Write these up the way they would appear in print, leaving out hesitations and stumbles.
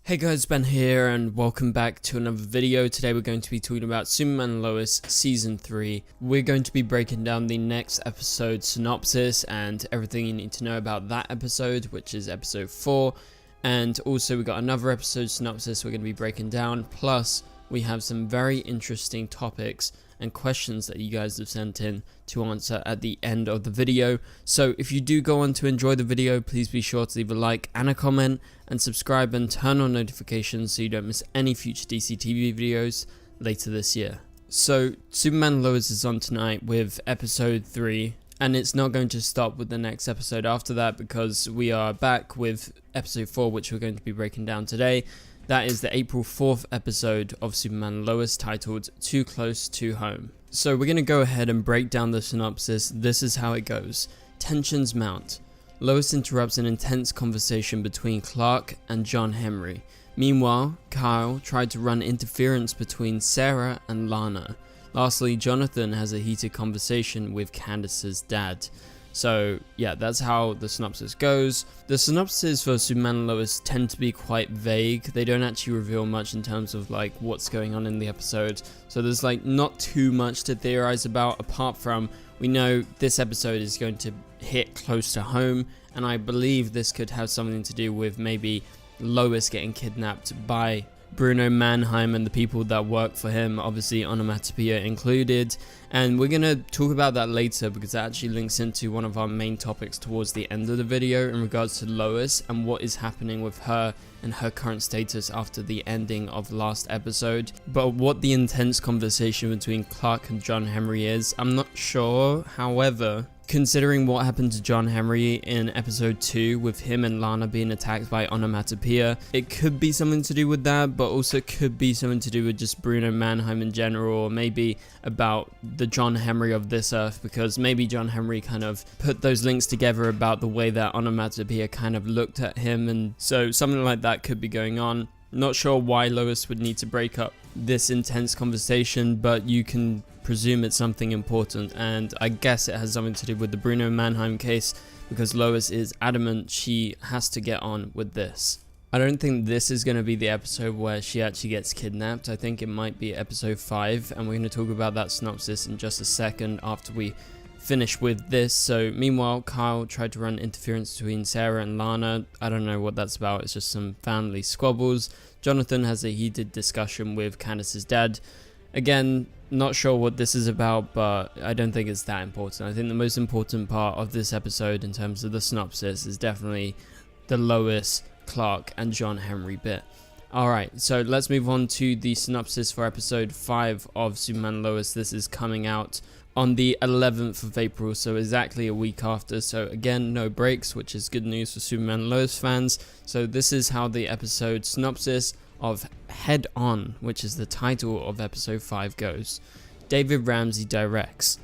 Hey guys, Ben here and welcome back to another video. Today we're going to be talking about Superman and Lois Season 3. We're going to be breaking down the next episode synopsis and everything you need to know about that episode, which is episode 4. And also we got another episode synopsis we're going to be breaking down, plus we have some very interesting topics and questions that you guys have sent in to answer at the end of the video. So if you do go on to enjoy the video, please be sure to leave a like and a comment and subscribe and turn on notifications so you don't miss any future DCTV videos later this year. So Superman and Lois is on tonight with episode 3, and it's not going to stop with the next episode after that because we are back with episode 4, which we're going to be breaking down today. That is the April 4th episode of Superman and Lois, titled Too Close to Home. So we're going to go ahead and break down the synopsis. This is how it goes. Tensions mount. Lois interrupts an intense conversation between Clark and John Henry. Meanwhile, Kyle tried to run interference between Sarah and Lana. Lastly, Jonathan has a heated conversation with Candace's dad. So yeah, that's how the synopsis goes. The synopses for Superman and Lois tend to be quite vague. They don't actually reveal much in terms of like what's going on in the episode. So there's like not too much to theorize about, apart from we know this episode is going to hit close to home, and I believe this could have something to do with maybe Lois getting kidnapped by Bruno Mannheim and the people that work for him, obviously Onomatopoeia included, and we're going to talk about that later because that actually links into one of our main topics towards the end of the video in regards to Lois and what is happening with her and her current status after the ending of last episode. But what the intense conversation between Clark and John Henry is, I'm not sure. However, considering what happened to John Henry in episode 2 with him and Lana being attacked by Onomatopoeia, it could be something to do with that, but also could be something to do with just Bruno Mannheim in general, or maybe about the John Henry of this earth, because maybe John Henry kind of put those links together about the way that Onomatopoeia kind of looked at him, and so something like that could be going on. Not sure why Lois would need to break up this intense conversation, but you can presume it's something important, and I guess it has something to do with the Bruno Mannheim case because Lois is adamant she has to get on with this. I don't think this is going to be the episode where she actually gets kidnapped. I think it might be episode 5, and we're going to talk about that synopsis in just a second after we finish with this. So meanwhile, Kyle tried to run interference between Sarah and Lana. I don't know what that's about. It's just some family squabbles. Jonathan has a heated discussion with Candace's dad. Again, not sure what this is about, but I don't think it's that important. I think the most important part of this episode in terms of the synopsis is definitely the Lois, Clark and John Henry bit. Alright, so let's move on to the synopsis for episode 5 of Superman and Lois. This is coming out on the 11th of April, so exactly a week after. So again, no breaks, which is good news for Superman and Lois fans. So this is how the episode synopsis of Head On, which is the title of episode 5, goes. David Ramsey directs.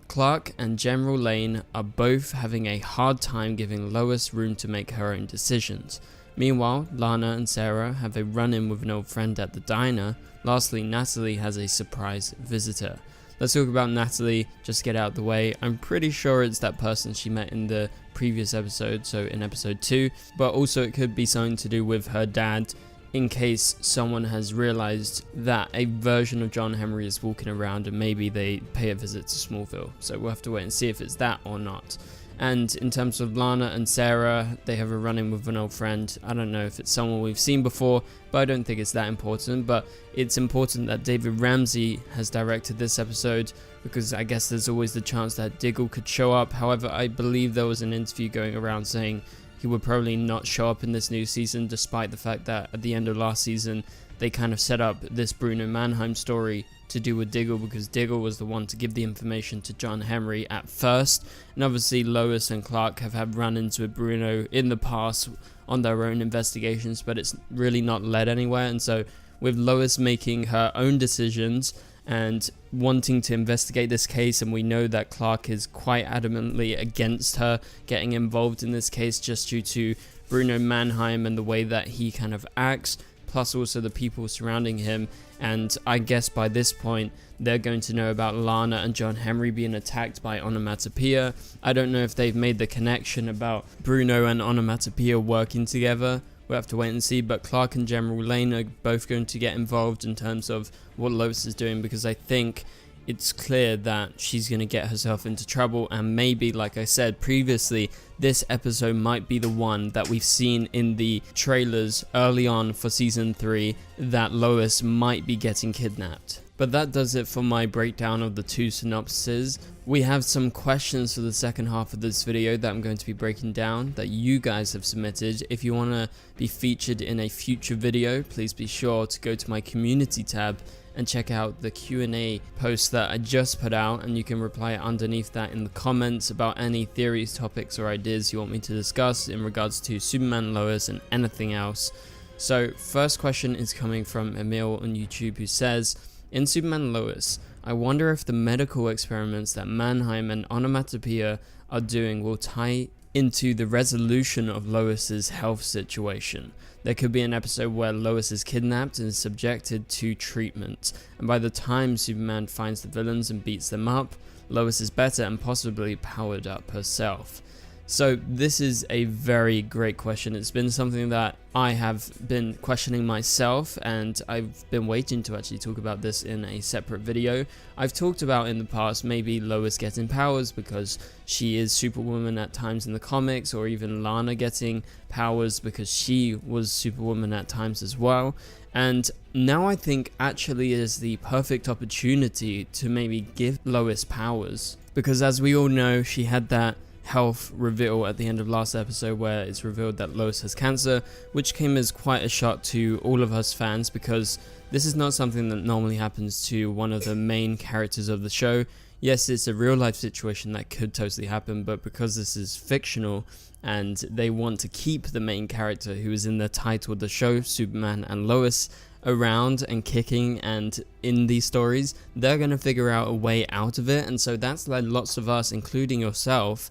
Clark and General Lane are both having a hard time giving Lois room to make her own decisions. Meanwhile, Lana and Sarah have a run-in with an old friend at the diner. Lastly, Natalie has a surprise visitor. Let's talk about Natalie, just get out of the way. I'm pretty sure it's that person she met in the previous episode, so in episode 2, but also it could be something to do with her dad, in case someone has realized that a version of John Henry is walking around and maybe they pay a visit to Smallville. So we'll have to wait and see if it's that or not. And in terms of Lana and Sarah, they have a run-in with an old friend. I don't know if it's someone we've seen before, but I don't think it's that important. But it's important that David Ramsey has directed this episode, because I guess there's always the chance that Diggle could show up. However, I believe there was an interview going around saying he would probably not show up in this new season, despite the fact that at the end of last season, they kind of set up this Bruno Mannheim story to do with Diggle, because Diggle was the one to give the information to John Henry at first. And obviously Lois and Clark have had run-ins with Bruno in the past on their own investigations, but it's really not led anywhere. And so with Lois making her own decisions and wanting to investigate this case, and we know that Clark is quite adamantly against her getting involved in this case just due to Bruno Mannheim and the way that he kind of acts, plus also the people surrounding him. And I guess by this point they're going to know about Lana and John Henry being attacked by Onomatopoeia. I don't know if they've made the connection about Bruno and Onomatopoeia working together, we'll have to wait and see. But Clark and General Lane are both going to get involved in terms of what Lois is doing, because I think it's clear that she's going to get herself into trouble, and maybe, like I said previously, this episode might be the one that we've seen in the trailers early on for season 3 that Lois might be getting kidnapped. But that does it for my breakdown of the 2 synopsises. We have some questions for the second half of this video that I'm going to be breaking down that you guys have submitted. If you want to be featured in a future video, please be sure to go to my community tab and check out the Q&A post that I just put out, and you can reply underneath that in the comments about any theories, topics or ideas you want me to discuss in regards to Superman, Lois and anything else. So first question is coming from Emil on YouTube, who says, in Superman Lois, I wonder if the medical experiments that Mannheim and Onomatopoeia are doing will tie into the resolution of Lois's health situation. There could be an episode where Lois is kidnapped and subjected to treatment, and by the time Superman finds the villains and beats them up, Lois is better and possibly powered up herself. So this is a very great question. It's been something that I have been questioning myself, and I've been waiting to actually talk about this in a separate video. I've talked about in the past maybe Lois getting powers because she is Superwoman at times in the comics, or even Lana getting powers because she was Superwoman at times as well. And now I think actually is the perfect opportunity to maybe give Lois powers, because as we all know, she had that health reveal at the end of last episode where it's revealed that Lois has cancer, which came as quite a shock to all of us fans, because this is not something that normally happens to one of the main characters of the show. Yes, it's a real life situation that could totally happen, but because this is fictional and they want to keep the main character who is in the title of the show, Superman and Lois, around and kicking and in these stories, they're going to figure out a way out of it. And so that's led lots of us, including yourself,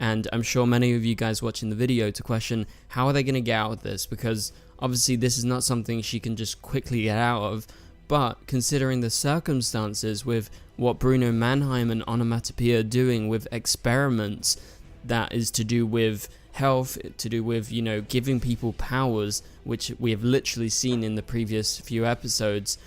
and I'm sure many of you guys watching the video, to question how are they going to get out of this, because obviously this is not something she can just quickly get out of. But considering the circumstances with what Bruno Mannheim and Onomatopoeia are doing with experiments that is to do with health, to do with, you know, giving people powers, which we have literally seen in the previous few episodes,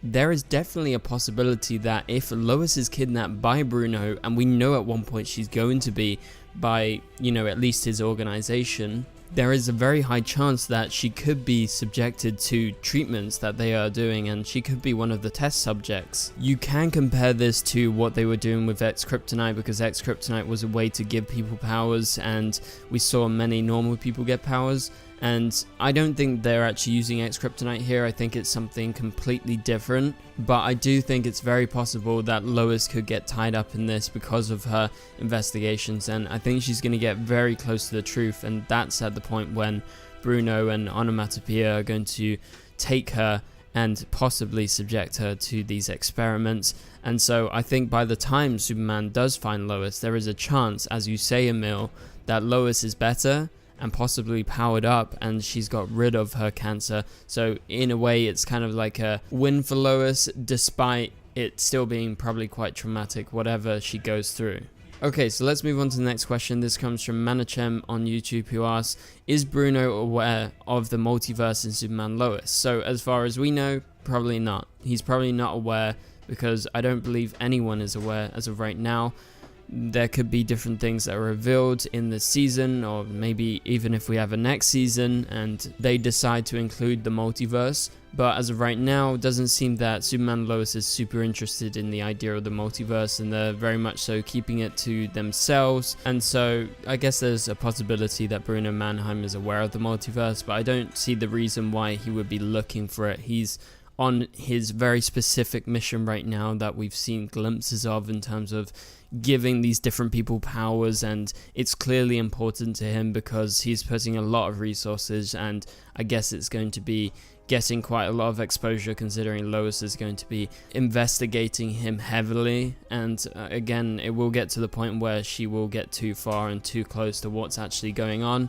there is definitely a possibility that if Lois is kidnapped by Bruno, and we know at one point she's going to be by, you know, at least his organization, there is a very high chance that she could be subjected to treatments that they are doing, and she could be one of the test subjects. You can compare this to what they were doing with X-Kryptonite, because X-Kryptonite was a way to give people powers, and we saw many normal people get powers. And I don't think they're actually using X-Kryptonite here. I think it's something completely different. But I do think it's very possible that Lois could get tied up in this because of her investigations. And I think she's going to get very close to the truth. And that's at the point when Bruno and Onomatopoeia are going to take her and possibly subject her to these experiments. And so I think by the time Superman does find Lois, there is a chance, as you say, Emil, that Lois is better and possibly powered up, and she's got rid of her cancer. So in a way, it's kind of like a win for Lois, despite it still being probably quite traumatic, whatever she goes through. Okay, so let's move on to the next question. This comes from Manachem on YouTube, who asks, is Bruno aware of the multiverse in Superman Lois? So as far as we know, probably not. He's probably not aware, because I don't believe anyone is aware as of right now. There could be different things that are revealed in this season, or maybe even if we have a next season and they decide to include the multiverse. But as of right now, it doesn't seem that Superman and Lois is super interested in the idea of the multiverse, and they're very much so keeping it to themselves. And so I guess there's a possibility that Bruno Mannheim is aware of the multiverse, but I don't see the reason why he would be looking for it. He's on his very specific mission right now that we've seen glimpses of in terms of giving these different people powers, and it's clearly important to him because he's putting a lot of resources, and I guess it's going to be getting quite a lot of exposure considering Lois is going to be investigating him heavily. And again, it will get to the point where she will get too far and too close to what's actually going on.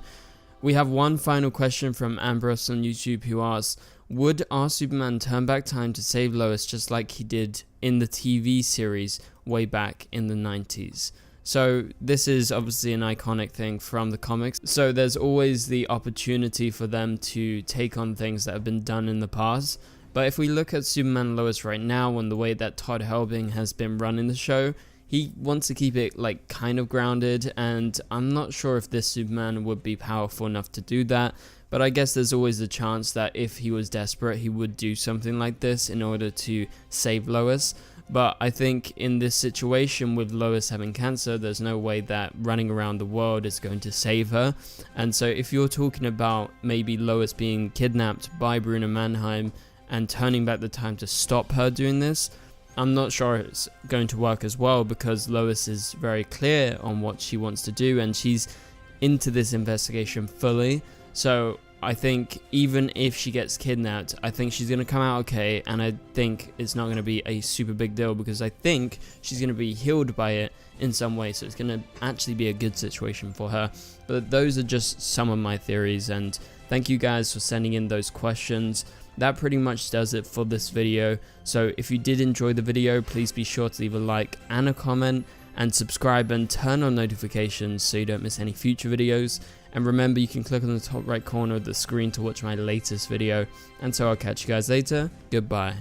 We have one final question from Ambrose on YouTube, who asks, would our Superman turn back time to save Lois just like he did in the TV series way back in the 90s? So this is obviously an iconic thing from the comics. So there's always the opportunity for them to take on things that have been done in the past. But if we look at Superman and Lois right now and the way that Todd Helbing has been running the show, he wants to keep it like kind of grounded, and I'm not sure if this Superman would be powerful enough to do that. But I guess there's always the chance that if he was desperate, he would do something like this in order to save Lois. But I think in this situation with Lois having cancer, there's no way that running around the world is going to save her. And so if you're talking about maybe Lois being kidnapped by Bruno Mannheim and turning back the time to stop her doing this, I'm not sure it's going to work as well, because Lois is very clear on what she wants to do and she's into this investigation fully. So I think even if she gets kidnapped, I think she's going to come out okay, and I think it's not going to be a super big deal because I think she's going to be healed by it in some way, so it's going to actually be a good situation for her. But those are just some of my theories, and thank you guys for sending in those questions. That pretty much does it for this video. So if you did enjoy the video, please be sure to leave a like and a comment, and subscribe and turn on notifications so you don't miss any future videos. And remember, you can click on the top right corner of the screen to watch my latest video. And so I'll catch you guys later. Goodbye.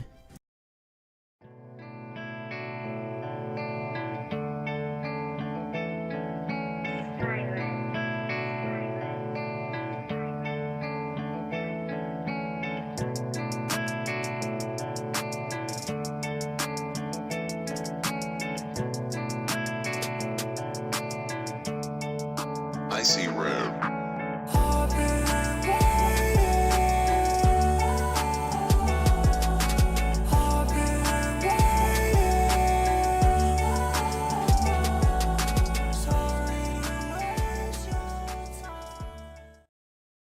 I see red.